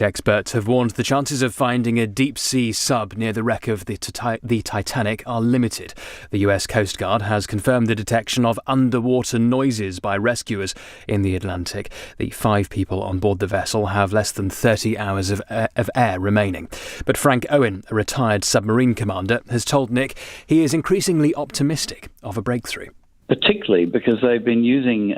Experts have warned the chances of finding a deep-sea sub near the wreck of the Titanic are limited. The US Coast Guard has confirmed the detection of underwater noises by rescuers in the Atlantic. The 5 people on board the vessel have less than 30 hours of air remaining. But Frank Owen, a retired submarine commander, has told Nick he is increasingly optimistic of a breakthrough. Particularly because they've been using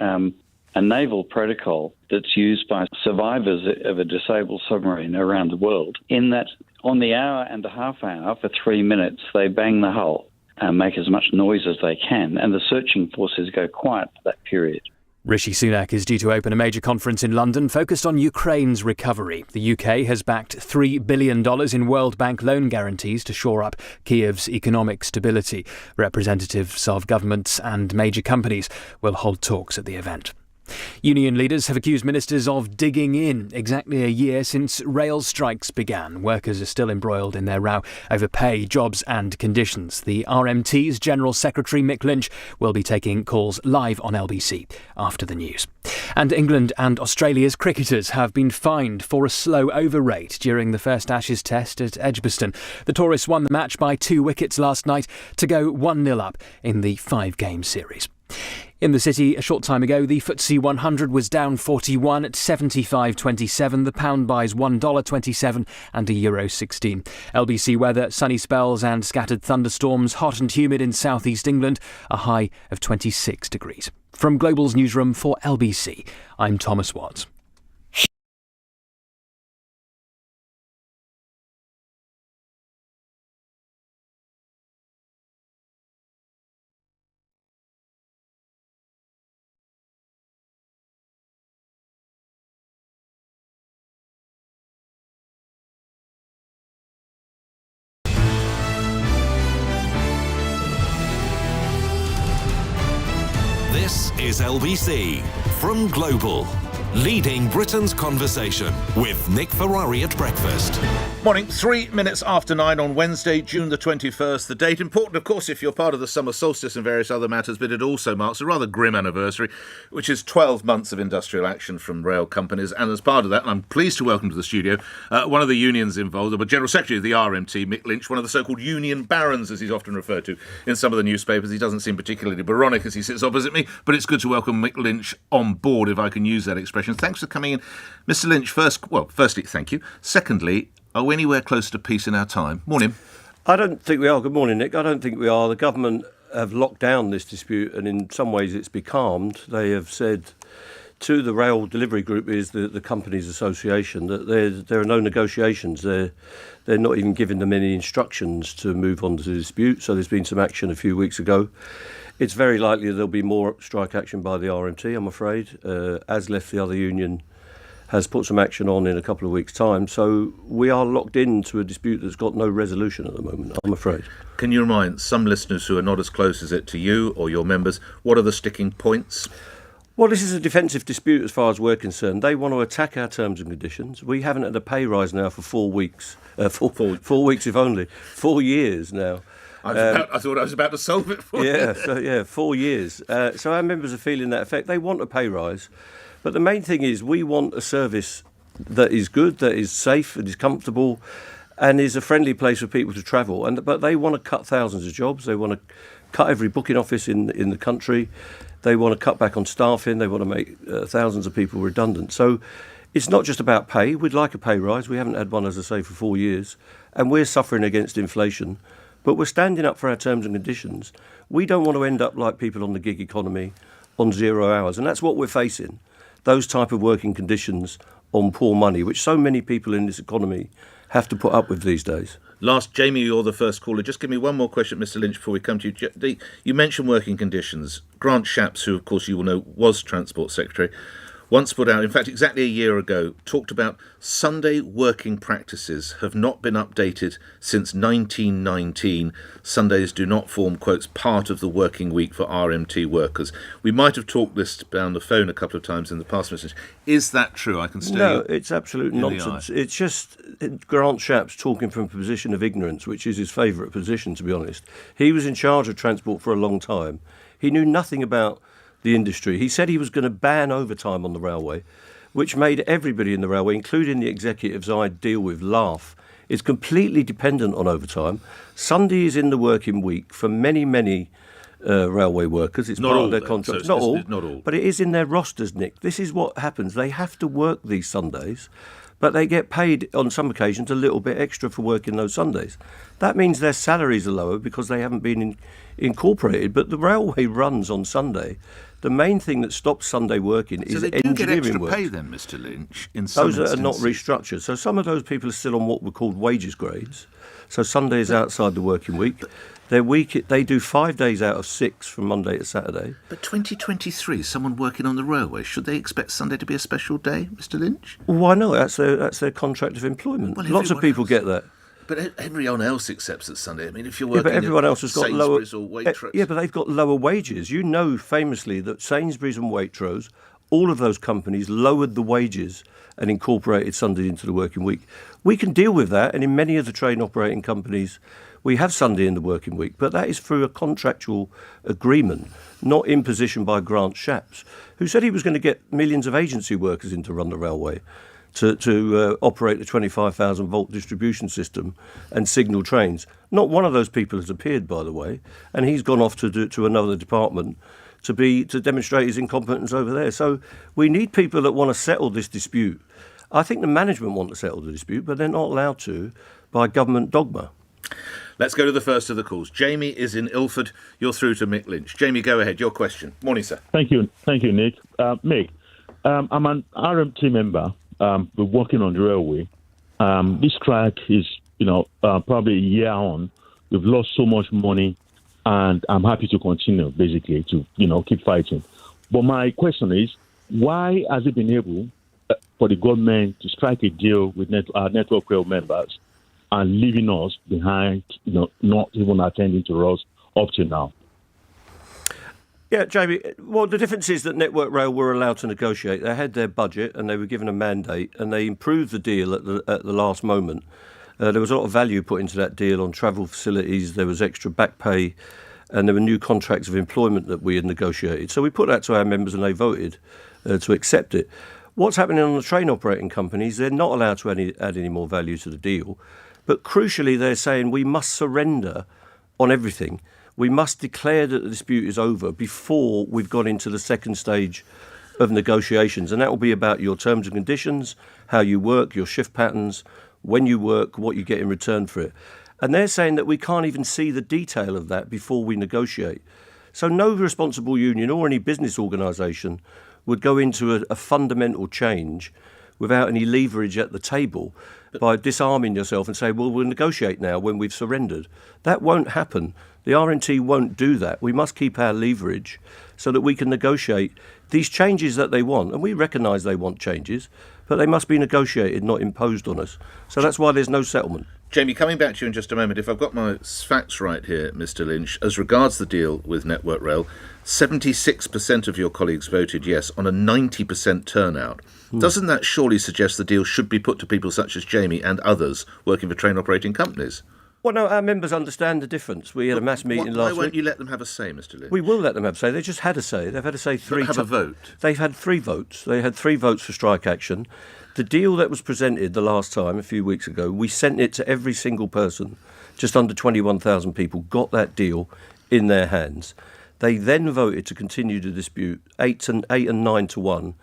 a naval protocol that's used by survivors of a disabled submarine around the world, in that on the hour and a half hour, for 3 minutes, they bang the hull and make as much noise as they can, and the searching forces go quiet for that period. Rishi Sunak is due to open a major conference in London focused on Ukraine's recovery. The UK has backed $3 billion in World Bank loan guarantees to shore up Kiev's economic stability. Representatives of governments and major companies will hold talks at the event. Union leaders have accused ministers of digging in. Exactly a year since rail strikes began, workers are still embroiled in their row over pay, jobs and conditions. The RMT's General Secretary Mick Lynch will be taking calls live on LBC after the news. And England and Australia's cricketers have been fined for a slow over rate during the first Ashes test at Edgbaston. The tourists won the match by 2 wickets last night to go 1-0 up in the 5-game series. In the city, a short time ago, the FTSE 100 was down 41 at 75.27. The pound buys $1.27 and a euro 16. LBC weather, sunny spells and scattered thunderstorms, hot and humid in southeast England, a high of 26 degrees. From Global's newsroom for LBC, I'm Thomas Watts. This is LBC from Global, leading Britain's conversation with Nick Ferrari at breakfast. Morning, 3 minutes after 9 on Wednesday, June the 21st. The date important, of course, if you're part of the summer solstice and various other matters, but it also marks a rather grim anniversary, which is 12 months of industrial action from rail companies. And as part of that, I'm pleased to welcome to the studio one of the unions involved, the General Secretary of the RMT, Mick Lynch, one of the so-called union barons, as he's often referred to in some of the newspapers. He doesn't seem particularly Byronic as he sits opposite me, but it's good to welcome Mick Lynch on board, if I can use that expression. Thanks for coming in. Mr. Lynch, firstly, thank you. Secondly, are we anywhere close to peace in our time? Morning. I don't think we are. Good morning, Nick. I don't think we are. The government have locked down this dispute, and in some ways it's becalmed. They have said to the Rail Delivery Group, is the companies association, that there are no negotiations. They're not even giving them any instructions to move on to the dispute. So there's been some action a few weeks ago. It's very likely there'll be more strike action by the RMT, I'm afraid. ASLEF, the other union, has put some action on in a couple of weeks' time. So we are locked into a dispute that's got no resolution at the moment, I'm afraid. Can you remind some listeners who are not as close as it to you or your members, what are the sticking points? Well, this is a defensive dispute as far as we're concerned. They want to attack our terms and conditions. We haven't had a pay rise now for 4 weeks. 4 weeks, if only. 4 years now. I thought I was about to solve it for you. 4 years. So our members are feeling that effect. They want a pay rise. But the main thing is we want a service that is good, that is safe, that is comfortable, and is a friendly place for people to travel. But they want to cut thousands of jobs. They want to cut every booking office in the country. They want to cut back on staffing. They want to make thousands of people redundant. So it's not just about pay. We'd like a pay rise. We haven't had one, as I say, for 4 years. And we're suffering against inflation. But we're standing up for our terms and conditions. We don't want to end up like people on the gig economy on 0 hours. And that's what we're facing. Those type of working conditions on poor money, which so many people in this economy have to put up with these days. Jamie, you're the first caller. Just give me one more question, Mr. Lynch, before we come to you. You mentioned working conditions. Grant Shapps, who, of course, you will know, was Transport Secretary, once put out, in fact, exactly a year ago, talked about Sunday working practices have not been updated since 1919. Sundays do not form, quotes, part of the working week for RMT workers. We might have talked this down the phone a couple of times in the past, Mr. Lynch. Is that true? I can stare. No, it's absolute nonsense. It's just Grant Shapps talking from a position of ignorance, which is his favourite position, to be honest. He was in charge of transport for a long time. He knew nothing about the industry. He said he was going to ban overtime on the railway. which made everybody in the railway, including the executives I deal with, laugh. It's completely dependent on overtime. Sunday is in the working week for many, many railway workers. It's Not part all, of their then. contract. So Not all, but it is in their rosters, Nick. This is what happens. They have to work these Sundays, but they get paid on some occasions a little bit extra for working those Sundays. That means their salaries are lower because they haven't been incorporated. But the railway runs on Sunday. The main thing that stops Sunday working is So they do engineering get extra work. pay then, Mr. Lynch, in some Those that are not instances. restructured. So some of those people are still on what were called wages grades. So Sunday is outside the working week. They do 5 days out of 6 from Monday to Saturday. But 2023, someone working on the railway, should they expect Sunday to be a special day, Mr. Lynch? Why not? That's their contract of employment. Well, Lots of everyone people else- get that. But everyone else accepts that Sunday. I mean, if you're Yeah, working but everyone at else has got lower. Sainsbury's or Waitrose... Yeah, but they've got lower wages. You know, famously, that Sainsbury's and Waitrose, all of those companies lowered the wages and incorporated Sunday into the working week. We can deal with that, and in many of the train operating companies, we have Sunday in the working week, but that is through a contractual agreement, not imposition by Grant Shapps, who said he was going to get millions of agency workers in to run the railway, to operate the 25,000 volt distribution system and signal trains. Not one of those people has appeared, by the way, and he's gone off to another department to demonstrate his incompetence over there. So we need people that want to settle this dispute. I think the management want to settle the dispute, but they're not allowed to by government dogma. Let's go to the first of the calls. Jamie is in Ilford. You're through to Mick Lynch. Jamie, go ahead. Your question. Morning, sir. Thank you, Nick. Mick, I'm an RMT member. We're working on the railway. This strike is, probably a year on. We've lost so much money, and I'm happy to continue, basically, to, keep fighting. But my question is, why has it been able for the government to strike a deal with our network rail members and leaving us behind, not even attending to us up to now? Yeah, Jamie, well, the difference is that Network Rail were allowed to negotiate. They had their budget and they were given a mandate, and they improved the deal at the last moment. There was a lot of value put into that deal on travel facilities, there was extra back pay, and there were new contracts of employment that we had negotiated. So we put that to our members and they voted to accept it. What's happening on the train operating companies, they're not allowed to add any more value to the deal. But crucially, they're saying we must surrender on everything. We must declare that the dispute is over before we've got into the second stage of negotiations. And that will be about your terms and conditions, how you work, your shift patterns, when you work, what you get in return for it. And they're saying that we can't even see the detail of that before we negotiate. So no responsible union or any business organisation would go into a fundamental change without any leverage at the table by disarming yourself and say, well, we'll negotiate now when we've surrendered. That won't happen. The RMT won't do that. We must keep our leverage so that we can negotiate these changes that they want. And we recognise they want changes, but they must be negotiated, not imposed on us. So that's why there's no settlement. Jamie, coming back to you in just a moment, if I've got my facts right here, Mr. Lynch, as regards the deal with Network Rail, 76% of your colleagues voted yes on a 90% turnout. Doesn't that surely suggest the deal should be put to people such as Jamie and others working for train operating companies? Well, no, our members understand the difference. We had a mass meeting last week. Why won't you let them have a say, Mr. Lynch? We will let them have a say. They just had a say. They've had a say three times. Have a vote? They've had 3 votes. They had 3 votes for strike action. The deal that was presented the last time, a few weeks ago, we sent it to every single person. Just under 21,000 people got that deal in their hands. They then voted to continue the dispute, 8 and 9 to 1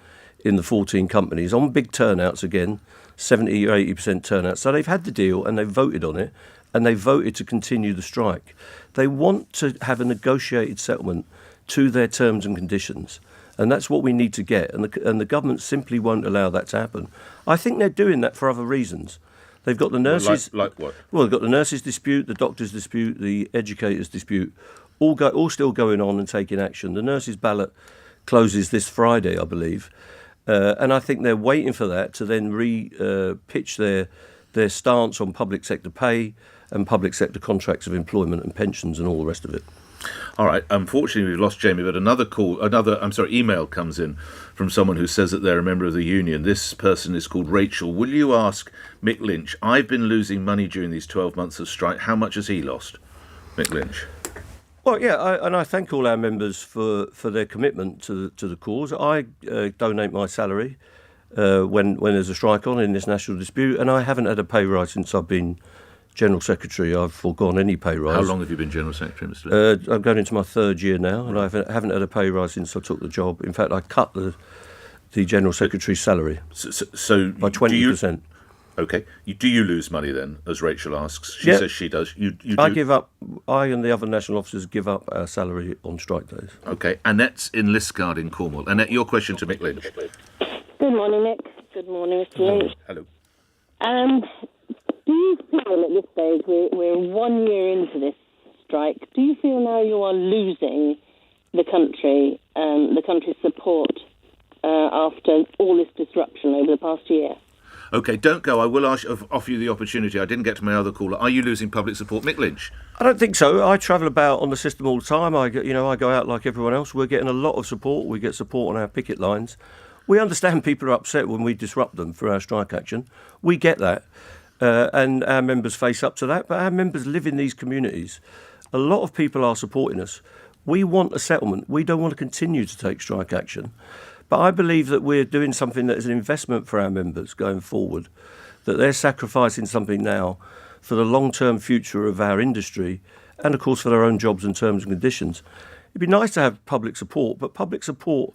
in the 14 companies, on big turnouts again, 70 or 80% turnout. So they've had the deal and they've voted on it, and they voted to continue the strike. They want to have a negotiated settlement to their terms and conditions, and that's what we need to get, and the government simply won't allow that to happen. I think they're doing that for other reasons. They've got the nurses... Like what? Well, they've got the nurses dispute, the doctors dispute, the educators dispute, all still going on and taking action. The nurses' ballot closes this Friday, I believe, and I think they're waiting for that to then pitch their stance on public sector pay and public sector contracts of employment and pensions and all the rest of it. All right. Unfortunately, we've lost Jamie, but email comes in from someone who says that they're a member of the union. This person is called Rachel. Will you ask Mick Lynch, I've been losing money during these 12 months of strike. How much has he lost? Mick Lynch. Well, yeah, and I thank all our members for their commitment to the cause. I donate my salary when there's a strike on in this national dispute, and I haven't had a pay rise since I've been General Secretary. I've foregone any pay rise. How long have you been General Secretary, Mr. Lynch? I'm going into my third year now, and I haven't had a pay rise since I took the job. In fact, I cut the General Secretary's salary So by 20%. Okay. Do you lose money then, as Rachel asks? She Yeah. says she does. You do? I and the other national officers give up our salary on strike days. Okay. Annette's in Liskeard in Cornwall. Annette, your question to Mick Lynch. Good morning, Nick. Good morning, Mr. Lynch. Hello. Do you feel at this stage, we're 1 year into this strike, do you feel now you are losing the country's support after all this disruption over the past year? Okay, don't go. I will offer you the opportunity. I didn't get to my other caller. Are you losing public support? Mick Lynch? I don't think so. I travel about on the system all the time. I go out like everyone else. We're getting a lot of support. We get support on our picket lines. We understand people are upset when we disrupt them for our strike action. We get that. And our members face up to that. But our members live in these communities. A lot of people are supporting us. We want a settlement. We don't want to continue to take strike action. But I believe that we're doing something that is an investment for our members going forward, that they're sacrificing something now for the long-term future of our industry and, of course, for their own jobs and terms and conditions. It'd be nice to have public support, but public support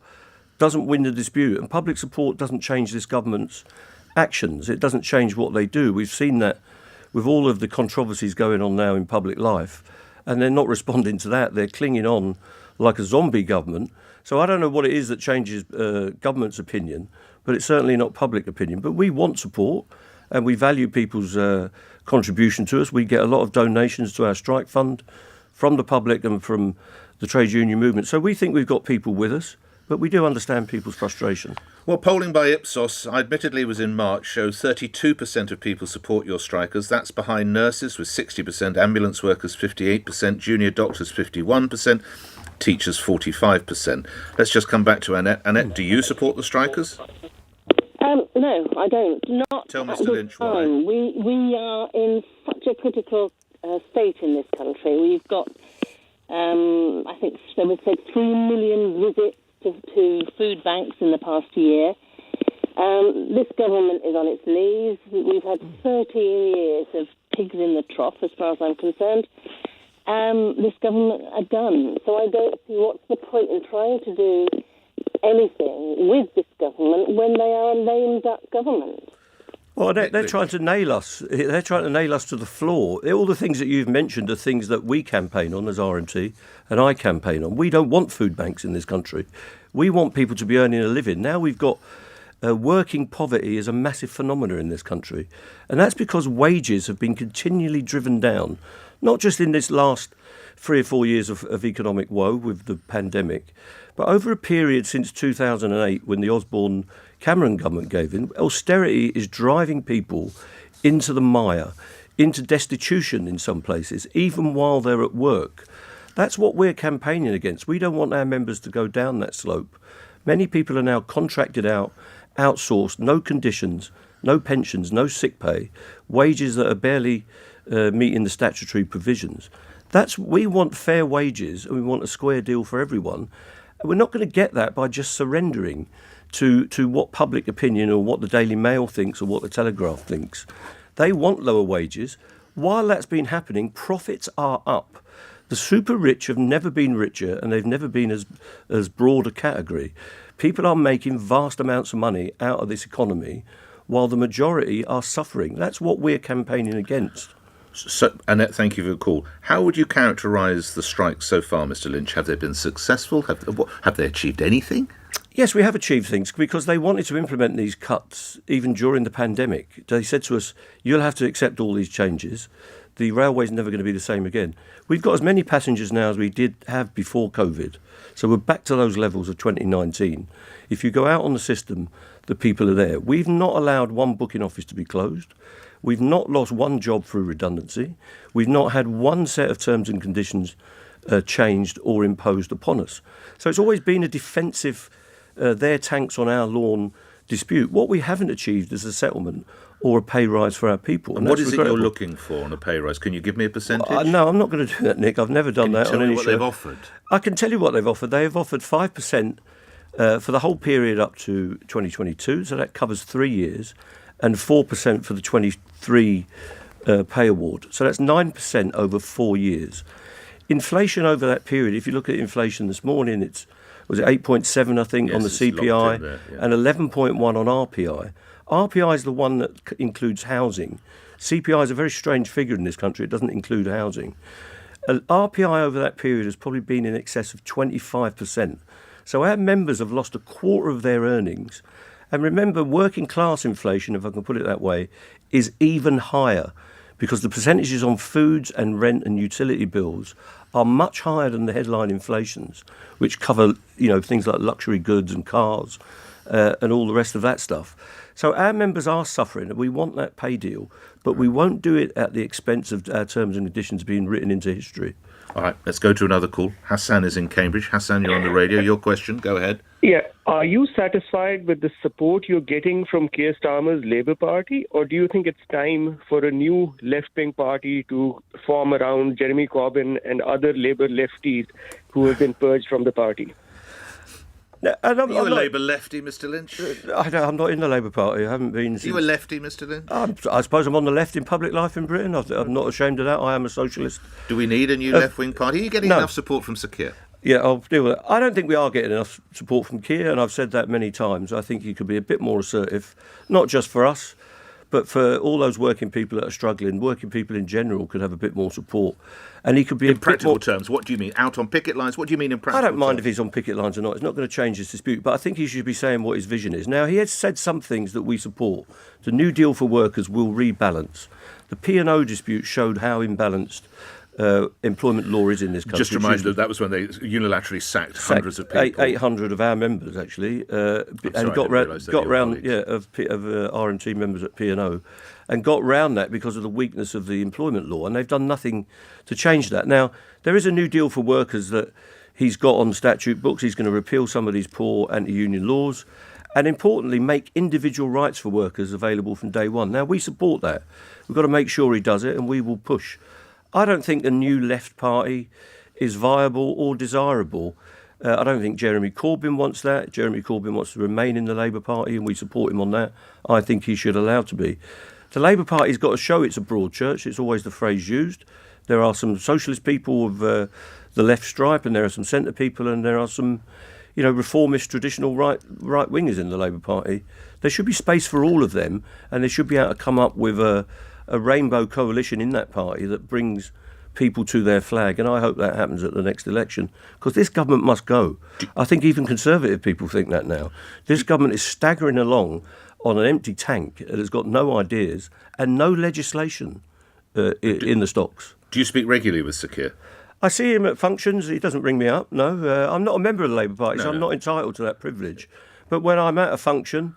doesn't win the dispute, and public support doesn't change this government's actions. It doesn't change what they do. We've seen that with all of the controversies going on now in public life, and they're not responding to that. They're clinging on like a zombie government. So I don't know what it is that changes government's opinion, but it's certainly not public opinion. But we want support, and we value people's contribution to us. We get a lot of donations to our strike fund from the public and from the trade union movement. So we think we've got people with us, but we do understand people's frustration. Well, polling by Ipsos, admittedly was in March, shows 32% of people support your strikers. That's behind nurses with 60%, ambulance workers 58%, junior doctors 51%, teachers 45%. Let's just come back to Annette. Annette, do you support the strikers? No, I don't. Not Tell at Mr. this Lynch why. time. We are in such a critical state in this country. We've got, I think they would say 3 million visits to food banks in the past year. This government is on its knees. We've had 13 years of pigs in the trough, as far as I'm concerned. This government are done. So I don't see what's the point in trying to do anything with this government when they are a lame duck government. Well, they're trying to nail us. They're trying to nail us to the floor. All the things that you've mentioned are things that we campaign on as RMT, and I campaign on. We don't want food banks in this country. We want people to be earning a living. Now we've got working poverty is a massive phenomenon in this country, and that's because wages have been continually driven down, not just in this last 3 or 4 years of economic woe with the pandemic, but over a period since 2008 when the Osborne-Cameron government gave in. Austerity is driving people into the mire, into destitution in some places, even while they're at work. That's what we're campaigning against. We don't want our members to go down that slope. Many people are now contracted out, outsourced, no conditions, no pensions, no sick pay, wages that are barely meeting the statutory provisions. We want fair wages and we want a square deal for everyone. And we're not going to get that by just surrendering to what public opinion or what the Daily Mail thinks or what the Telegraph thinks. They want lower wages. While that's been happening, profits are up. The super rich have never been richer and they've never been as broad a category. People are making vast amounts of money out of this economy while the majority are suffering. That's what we're campaigning against. So, Annette, thank you for the call. How would you characterise the strikes so far, Mr. Lynch? Have they been successful? Have they achieved anything? Yes, we have achieved things because they wanted to implement these cuts even during the pandemic. They said to us, you'll have to accept all these changes. The railway's never going to be the same again. We've got as many passengers now as we did have before COVID. So we're back to those levels of 2019. If you go out on the system, the people are there. We've not allowed one booking office to be closed. We've not lost one job through redundancy. We've not had one set of terms and conditions changed or imposed upon us. So it's always been a defensive, their tanks on our lawn dispute. What we haven't achieved is a settlement or a pay rise for our people. And what is it you're looking for on a pay rise? Can you give me a percentage? No, I'm not going to do that, Nick. I've never done that on any show. Can you tell me what they've offered? I can tell you what they've offered. They have offered 5% for the whole period up to 2022, so that covers 3 years, and 4% for the 23 pay award. So that's 9% over 4 years. Inflation over that period, if you look at inflation this morning, was it 8.7, I think, on the CPI, there, and 11.1 on RPI. RPI is the one that includes housing. CPI is a very strange figure in this country. It doesn't include housing. RPI over that period has probably been in excess of 25%. So our members have lost a quarter of their earnings. And remember, working class inflation, if I can put it that way, is even higher because the percentages on foods and rent and utility bills are much higher than the headline inflations, which cover, things like luxury goods and cars and all the rest of that stuff. So our members are suffering, and we want that pay deal, but we won't do it at the expense of our terms and conditions being written into history. All right, let's go to another call. Hassan is in Cambridge. Hassan, you're on the radio. Your question, go ahead. Yeah. Are you satisfied with the support you're getting from Keir Starmer's Labour Party, or do you think it's time for a new left-wing party to form around Jeremy Corbyn and other Labour lefties who have been purged from the party? No, Are you a Labour lefty, Mr Lynch? I'm not in the Labour Party. I haven't been since... Are you a lefty, Mr Lynch? I suppose I'm on the left in public life in Britain. I'm not ashamed of that. I am a socialist. Do we need a new left-wing party? Are you getting enough support from Sir Keir? Yeah, I'll deal with it. I don't think we are getting enough support from Keir, and I've said that many times. I think he could be a bit more assertive, not just for us, but for all those working people that are struggling. Working people in general could have a bit more support. And he could be in practical terms. What do you mean? Out on picket lines? What do you mean in practical terms? I don't mind if he's on picket lines or not. It's not going to change this dispute. But I think he should be saying what his vision is. Now, he has said some things that we support. The New Deal for workers will rebalance. The P&O dispute showed how imbalanced employment law is in this country. Just to remind you, that was when they unilaterally sacked hundreds of people. 800 of our members, actually, and got round of RMT members at P&O, and got round that because of the weakness of the employment law, and they've done nothing to change that. Now, there is a New Deal for workers that he's got on statute books. He's going to repeal some of these poor anti-union laws, and importantly, make individual rights for workers available from day one. Now, we support that. We've got to make sure he does it, and we will push. I don't think a new left party is viable or desirable. I don't think Jeremy Corbyn wants that. Jeremy Corbyn wants to remain in the Labour Party, and we support him on that. I think he should allow to be. The Labour Party's got to show it's a broad church. It's always the phrase used. There are some socialist people of the left stripe, and there are some centre people, and there are some, reformist, traditional right-wingers in the Labour Party. There should be space for all of them, and they should be able to come up with a rainbow coalition in that party that brings people to their flag, and I hope that happens at the next election, because this government must go. I think even Conservative people think that now. This government is staggering along on an empty tank that has got no ideas and no legislation in the stocks. Do you speak regularly with Sir Keir? I see him at functions. He doesn't ring me up, no. I'm not a member of the Labour Party, so I'm not entitled to that privilege. But when I'm at a function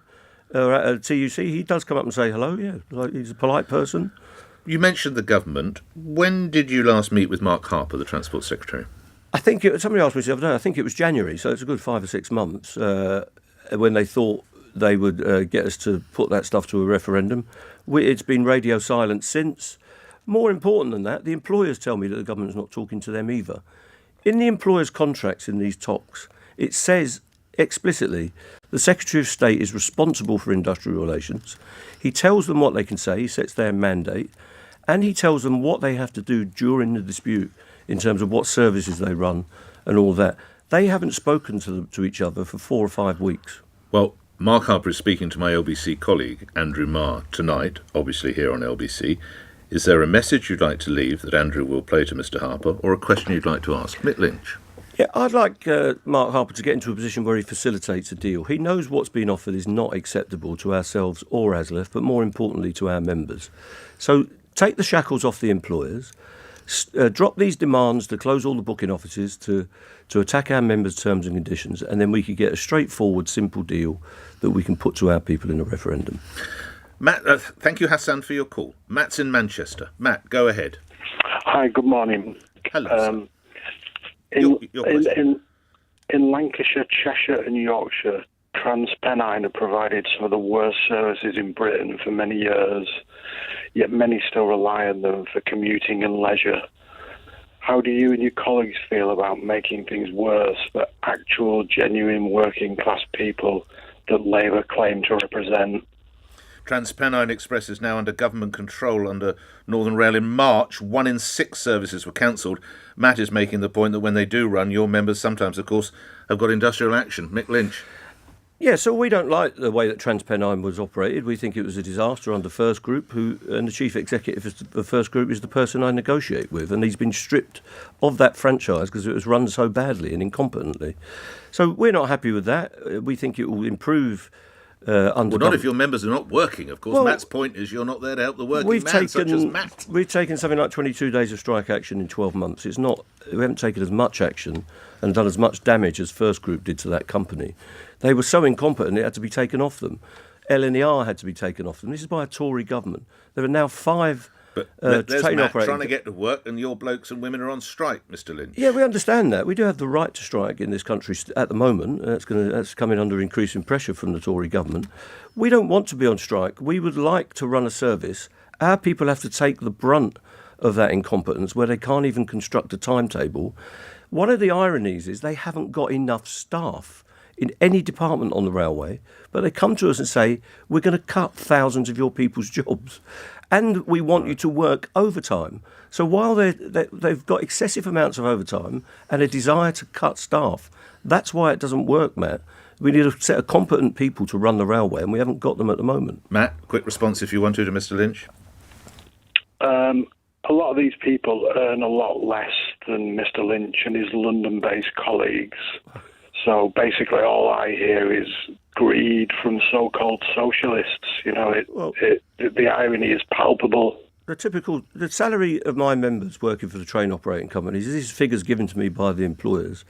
or at a TUC, he does come up and say hello, he's a polite person. You mentioned the government. When did you last meet with Mark Harper, the Transport Secretary? I think somebody asked me the other day, I think it was January, so it's a good 5 or 6 months, when they thought they would get us to put that stuff to a referendum. It's been radio silent since. More important than that, the employers tell me that the government's not talking to them either. In the employers' contracts in these talks, it says explicitly the Secretary of State is responsible for industrial relations. He tells them what they can say, he sets their mandate, and he tells them what they have to do during the dispute in terms of what services they run and all that. They haven't spoken to each other for 4 or 5 weeks. Well, Mark Harper is speaking to my LBC colleague, Andrew Marr, tonight, obviously here on LBC. Is there a message you'd like to leave that Andrew will play to Mr Harper, or a question you'd like to ask? Mick Lynch. Yeah, I'd like Mark Harper to get into a position where he facilitates a deal. He knows what's been offered is not acceptable to ourselves or ASLEF, but more importantly to our members. So take the shackles off the employers, drop these demands to close all the booking offices, to attack our members' terms and conditions, and then we could get a straightforward, simple deal that we can put to our people in a referendum. Matt, thank you, Hassan, for your call. Matt's in Manchester. Matt, go ahead. Hi, good morning. Hello, In Lancashire, Cheshire and Yorkshire, TransPennine have provided some of the worst services in Britain for many years, yet many still rely on them for commuting and leisure. how do you and your colleagues feel about making things worse for actual, genuine working-class people that Labour claim to represent? TransPennine Express is now under government control under Northern Rail. In March, 1 in 6 services were cancelled. Matt is making the point that when they do run, your members sometimes, of course, have got industrial action. Mick Lynch. Yeah, so we don't like the way that TransPennine was operated. We think it was a disaster under First Group, and the chief executive of First Group is the person I negotiate with, and he's been stripped of that franchise because it was run so badly and incompetently. So we're not happy with that. We think it will improve under... Well, not if your members are not working, of course. Well, Matt's point is you're not there to help the working man, such as Matt. We've taken something like 22 days of strike action in 12 months. We haven't taken as much action and done as much damage as First Group did to that company. They were so incompetent it had to be taken off them. LNER had to be taken off them. This is by a Tory government. There are now 5 there's train Matt operating... trying to get to work, and your blokes and women are on strike, Mr. Lynch. Yeah, we understand that. We do have the right to strike in this country at the moment. That's coming under increasing pressure from the Tory government. We don't want to be on strike. We would like to run a service. Our people have to take the brunt of that incompetence where they can't even construct a timetable. One of the ironies is they haven't got enough staff in any department on the railway, but they come to us and say, we're going to cut thousands of your people's jobs, and we want you to work overtime. So while they've got excessive amounts of overtime and a desire to cut staff, that's why it doesn't work, Matt. We need a set of competent people to run the railway, and we haven't got them at the moment. Matt, quick response if you want to Mr. Lynch. A lot of these people earn a lot less than Mr. Lynch and his London-based colleagues. So basically all I hear is greed from so-called socialists. You know, the irony is palpable. The salary of my members working for the train operating companies, these figures given to me by the employers,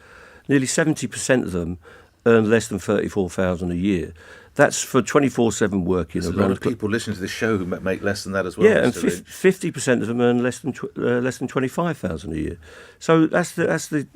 nearly 70% of them earn less than $34,000 a year. That's for 24/7 working. There's a lot of people listening to this show who make less than that as well. Yeah, and 50% of them earn less than $25,000 a year. So that's the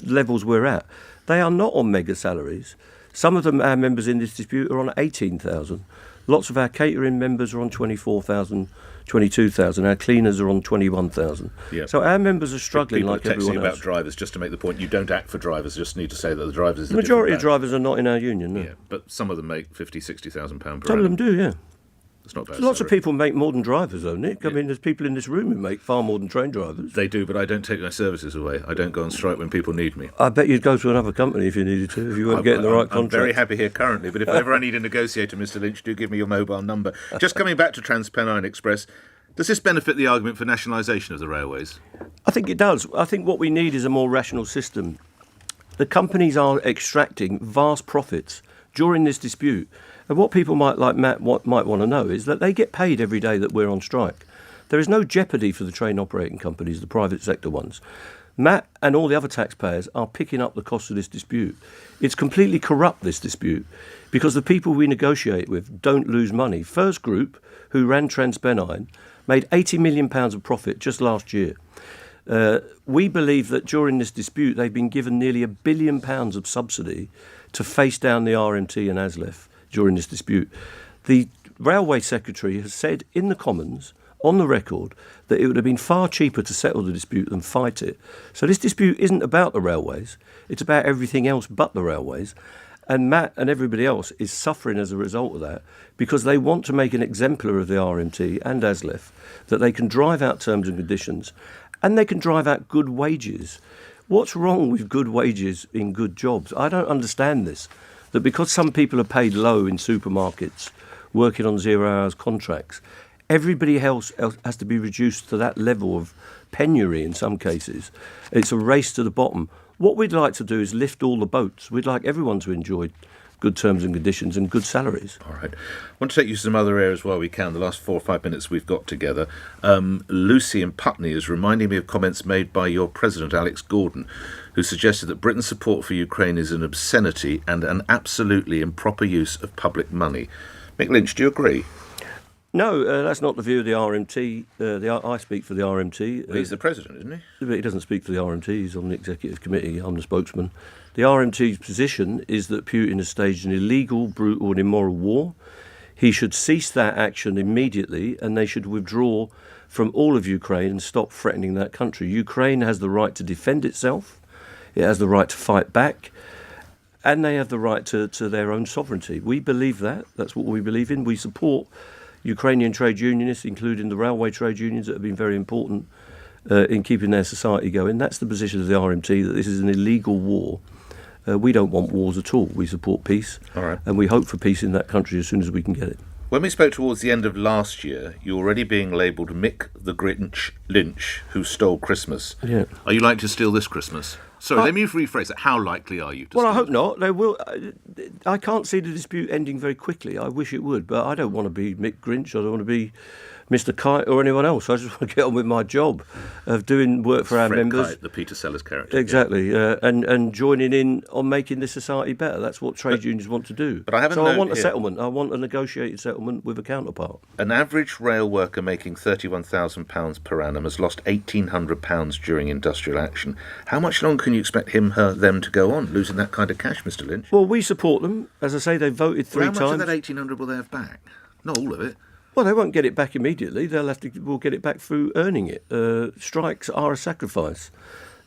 levels we're at. They are not on mega salaries. Some of them, our members in this dispute, are on 18,000. Lots of our catering members are on 24,000, 22,000. Our cleaners are on 21,000. Yeah. So our members are struggling like everyone else. People are texting about drivers, just to make the point, you don't act for drivers, just need to say that the drivers... The majority of drivers are not in our union, no. Yeah, but some of them make £50,000, £60,000 per annum. Some of them do, yeah. It's not bad. Lots of people make more than drivers, though, Nick. Yeah. I mean, there's people in this room who make far more than train drivers. They do, but I don't take my services away. I don't go on strike when people need me. I bet you'd go to another company if you needed to, if you weren't getting the right contract. I'm very happy here currently, but if ever I need a negotiator, Mr. Lynch, do give me your mobile number. Just coming back to TransPennine Express, does this benefit the argument for nationalisation of the railways? I think it does. I think what we need is a more rational system. The companies are extracting vast profits during this dispute. And what people like Matt might want to know is that they get paid every day that we're on strike. There is no jeopardy for the train operating companies, the private sector ones. Matt and all the other taxpayers are picking up the cost of this dispute. It's completely corrupt, this dispute, because the people we negotiate with don't lose money. First Group, who ran TransPennine, made £80 million of profit just last year. We believe that during this dispute they've been given nearly £1 billion of subsidy to face down the RMT and ASLEF during this dispute. The Railway Secretary has said in the Commons, on the record, that it would have been far cheaper to settle the dispute than fight it. So this dispute isn't about the railways, it's about everything else but the railways. And Matt and everybody else is suffering as a result of that because they want to make an exemplar of the RMT and ASLEF, that they can drive out terms and conditions and they can drive out good wages. What's wrong with good wages in good jobs? I don't understand this. That because some people are paid low in supermarkets, working on 0 hours contracts, everybody else has to be reduced to that level of penury in some cases. It's a race to the bottom. What we'd like to do is lift all the boats. We'd like everyone to enjoy good terms and conditions and good salaries. All right. I want to take you to some other areas while we can. The last 4 or 5 minutes we've got together. Lucy in Putney is reminding me of comments made by your president, Alex Gordon, who suggested that Britain's support for Ukraine is an obscenity and an absolutely improper use of public money. Mick Lynch, do you agree? No, that's not the view of the RMT. I speak for the RMT. He's the president, isn't he? But he doesn't speak for the RMT. He's on the executive committee. I'm the spokesman. The RMT's position is that Putin has staged an illegal, brutal and immoral war. He should cease that action immediately, and they should withdraw from all of Ukraine and stop threatening that country. Ukraine has the right to defend itself. It has the right to fight back. And they have the right to their own sovereignty. We believe that. That's what we believe in. We support Ukrainian trade unionists, including the railway trade unions that have been very important in keeping their society going. That's the position of the RMT, that this is an illegal war. We don't want wars at all. We support peace. All right. And we hope for peace in that country as soon as we can get it. When we spoke towards the end of last year, you were already being labelled Mick the Grinch Lynch, who stole Christmas. Yeah. Are you likely to steal this Christmas? Sorry, let me rephrase it. How likely are you to Well, steal I hope it? not. They will. I can't see the dispute ending very quickly. I wish it would, but I don't want to be Mick Grinch. I don't want to be Mr. Kite or anyone else. I just want to get on with my job of doing work for our Fred members. Kite, the Peter Sellers character. Exactly, and joining in on making this society better. That's what trade unions want to do. But I have a so I note want a here. settlement. I want a negotiated settlement with a counterpart. An average rail worker making £31,000 per annum has lost £1,800 during industrial action. How much longer can you expect them to go on, losing that kind of cash, Mr. Lynch? Well, we support them. As I say, they voted three How much times. of that £1,800 will they have back? Not all of it. Well, they won't get it back immediately. We'll get it back through earning it. Strikes are a sacrifice.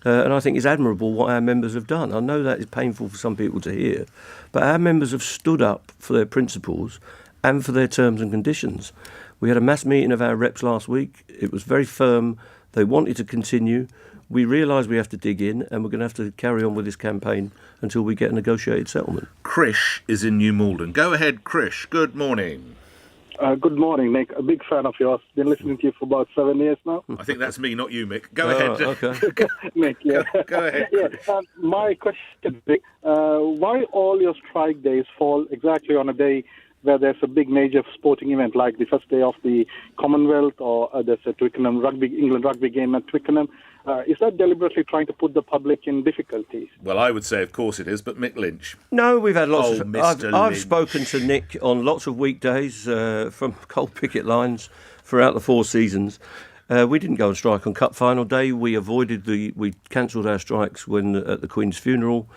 And I think it's admirable what our members have done. I know that is painful for some people to hear, but our members have stood up for their principles and for their terms and conditions. We had a mass meeting of our reps last week. It was very firm. They wanted to continue. We realise we have to dig in, and we're going to have to carry on with this campaign until we get a negotiated settlement. Krish is in New Malden. Go ahead, Krish. Good morning. Good morning, Nick. A big fan of yours. Been listening to you for about 7 years now. I think that's me, not you, Mick. Go ahead. Okay. Nick, yeah. Go ahead. Yeah. My question is, why all your strike days fall exactly on a day where there's a big major sporting event, like the first day of the Commonwealth, or there's a Twickenham England rugby game at Twickenham? Is that deliberately trying to put the public in difficulties? Well, I would say, of course it is, but Mick Lynch. No, we've had lots Oh, of... Mr. I've Lynch. spoken to Nick on lots of weekdays from coal picket lines throughout the 4 seasons. We didn't go on strike on Cup final day. We cancelled our strikes at the Queen's funeral.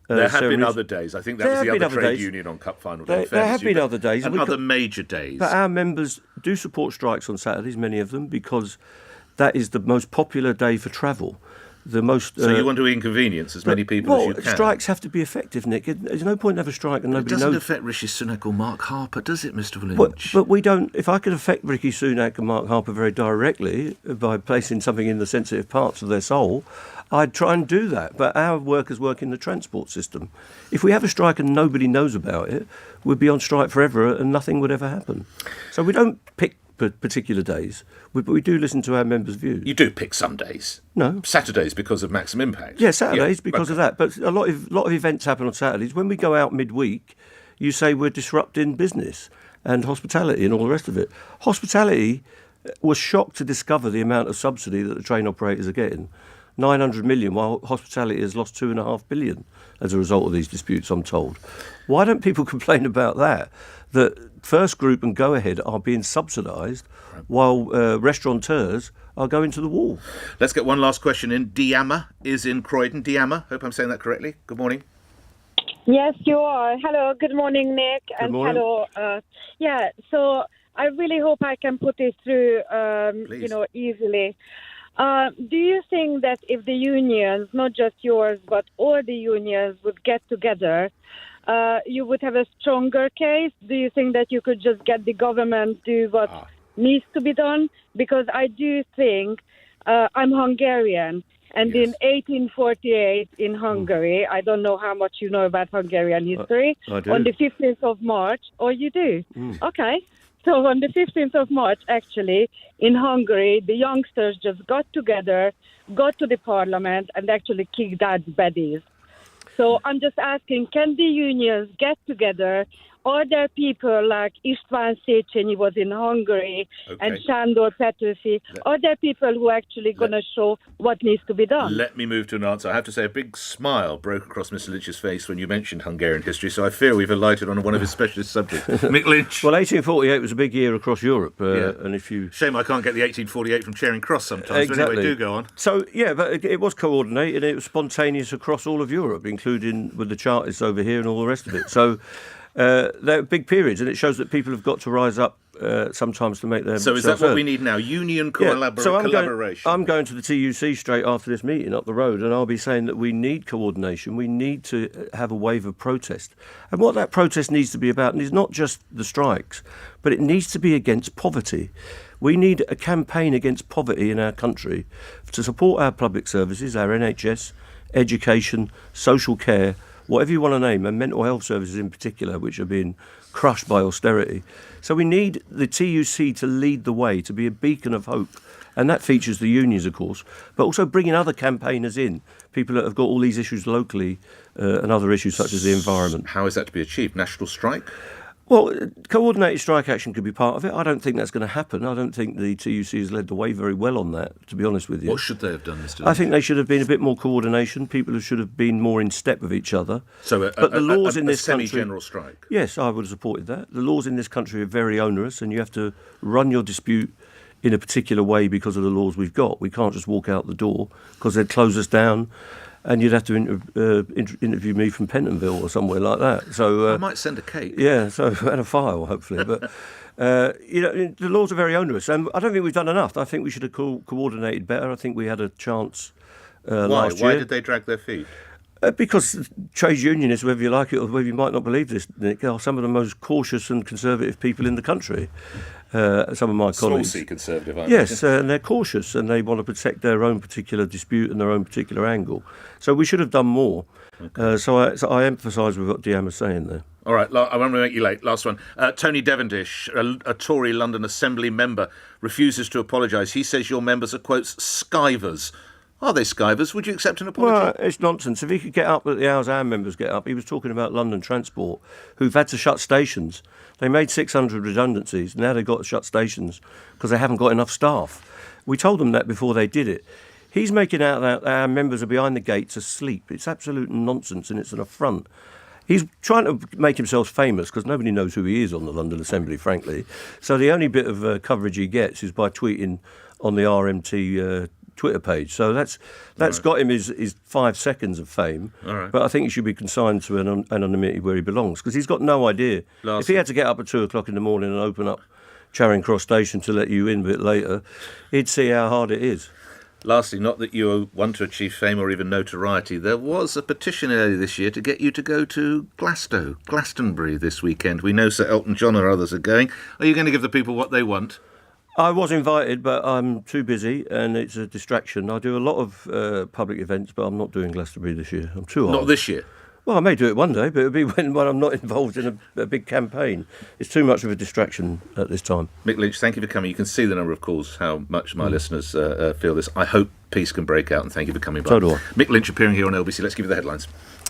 There have been ceremonies. other days. I think that was the other trade union on Cup final day. There have been other days. And other major days. But our members do support strikes on Saturdays, many of them, because that is the most popular day for travel. So you want to inconvenience as many people as you can? Strikes have to be effective, Nick. There's no point in having a strike and nobody knows. It doesn't affect Rishi Sunak or Mark Harper, does it, Mr. Lynch? But we don't. If I could affect Rishi Sunak and Mark Harper very directly by placing something in the sensitive parts of their soul, I'd try and do that. But our workers work in the transport system. If we have a strike and nobody knows about it, we'd be on strike forever and nothing would ever happen. So we don't pick particular days, but we do listen to our members' views. You do pick some days. No. Saturdays because of Maximum Impact. Yeah, Saturdays because of that. But a lot of events happen on Saturdays. When we go out midweek, you say we're disrupting business and hospitality and all the rest of it. Hospitality was shocked to discover the amount of subsidy that the train operators are getting. 900 million, while hospitality has lost 2.5 billion as a result of these disputes, I'm told. Why don't people complain about that? That First Group and Go Ahead are being subsidised while restaurateurs are going to the wall. Let's get one last question in. Diama is in Croydon. Diama, hope I'm saying that correctly. Good morning. Yes, you are. Hello, good morning, Nick. Good morning. Hello. So I really hope I can put this through, easily. Do you think that if the unions, not just yours, but all the unions would get together, you would have a stronger case? Do you think that you could just get the government to do what needs to be done? Because I do think I'm Hungarian. And in 1848 in Hungary, I don't know how much you know about Hungarian history. I do. On the 15th of March, you do? Okay. So on the 15th of March, actually, in Hungary, the youngsters just got together, got to the parliament, and actually kicked out baddies. So I'm just asking, can the unions get together? Are there people like István Széchenyi was in Hungary and Sándor Petőfi? Are there people who are actually going to show what needs to be done? Let me move to an answer. I have to say a big smile broke across Mr. Lynch's face when you mentioned Hungarian history, so I fear we've alighted on one of his specialist subjects. Mick Lynch. Well, 1848 was a big year across Europe. And if you... Shame I can't get the 1848 from Charing Cross sometimes. Exactly. But anyway, do go on. So, but it was coordinated. It was spontaneous across all of Europe, including with the Chartists over here and all the rest of it. So... They're big periods, and it shows that people have got to rise up sometimes to make their. So is that what we need now? Union collaboration. I'm going to the TUC straight after this meeting up the road, and I'll be saying that we need coordination. We need to have a wave of protest, and what that protest needs to be about is not just the strikes, but it needs to be against poverty. We need a campaign against poverty in our country to support our public services, our NHS, education, social care, whatever you want to name, and mental health services in particular, which are being crushed by austerity. So we need the TUC to lead the way, to be a beacon of hope. And that features the unions, of course, but also bringing other campaigners in, people that have got all these issues locally and other issues such as the environment. How is that to be achieved? National strike? Well, coordinated strike action could be part of it. I don't think that's going to happen. I don't think the TUC has led the way very well on that, to be honest with you. What should they have done, Mr. Lynch? I think they should have been a bit more coordination. People should have been more in step with each other. So but the laws in this semi-general strike? Yes, I would have supported that. The laws in this country are very onerous, and you have to run your dispute in a particular way because of the laws we've got. We can't just walk out the door because they'd close us down. And you'd have to interview me from Pentonville or somewhere like that. So I might send a cake. Yeah, so and a file, hopefully. But the laws are very onerous, and I don't think we've done enough. I think we should have coordinated better. I think we had a chance last year. Why did they drag their feet? Because trade unionists, whether you like it or whether you might not believe this, Nick, are some of the most cautious and conservative people in the country. Some of my colleagues. Saucy conservative, aren't Yes, and they're cautious and they want to protect their own particular dispute and their own particular angle. So we should have done more. Okay. So I emphasise with what Deanne was saying there. All right, I won't make you late. Last one. Tony Devendish, a Tory London Assembly member, refuses to apologise. He says your members are, quotes, skivers. Are they skivers? Would you accept an apology? Well, it's nonsense. If he could get up at the hours our members get up, he was talking about London Transport, who've had to shut stations. They made 600 redundancies. Now they've got to shut stations because they haven't got enough staff. We told them that before they did it. He's making out that our members are behind the gates asleep. It's absolute nonsense and it's an affront. He's trying to make himself famous because nobody knows who he is on the London Assembly, frankly. So the only bit of coverage he gets is by tweeting on the RMT Twitter page. So that's got him his 5 seconds of fame. Right. But I think he should be consigned to anonymity where he belongs because he's got no idea. If he had to get up at 2 o'clock in the morning and open up Charing Cross Station to let you in a bit later, he'd see how hard it is. Lastly, not that you want to achieve fame or even notoriety, there was a petition earlier this year to get you to go to Glastonbury this weekend. We know Sir Elton John and others are going. Are you going to give the people what they want? I was invited, but I'm too busy and it's a distraction. I do a lot of public events, but I'm not doing Glastonbury this year. I'm too old. Not this year? Well, I may do it one day, but it'll be when I'm not involved in a big campaign. It's too much of a distraction at this time. Mick Lynch, thank you for coming. You can see the number of calls, how much my listeners feel this. I hope peace can break out, and thank you for coming by. So do I. Mick Lynch appearing here on LBC. Let's give you the headlines.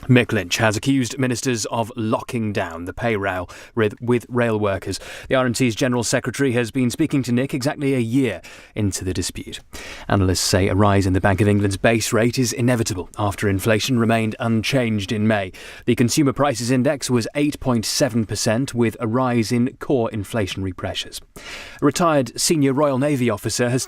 Mick Lynch has accused ministers of locking down the pay rail with rail workers. The RMT's General Secretary has been speaking to Nick exactly a year into the dispute. Analysts say a rise in the Bank of England's base rate is inevitable after inflation remained unchanged in May. The Consumer Prices Index was 8.7%, with a rise in core inflationary pressures. A retired senior Royal Navy officer has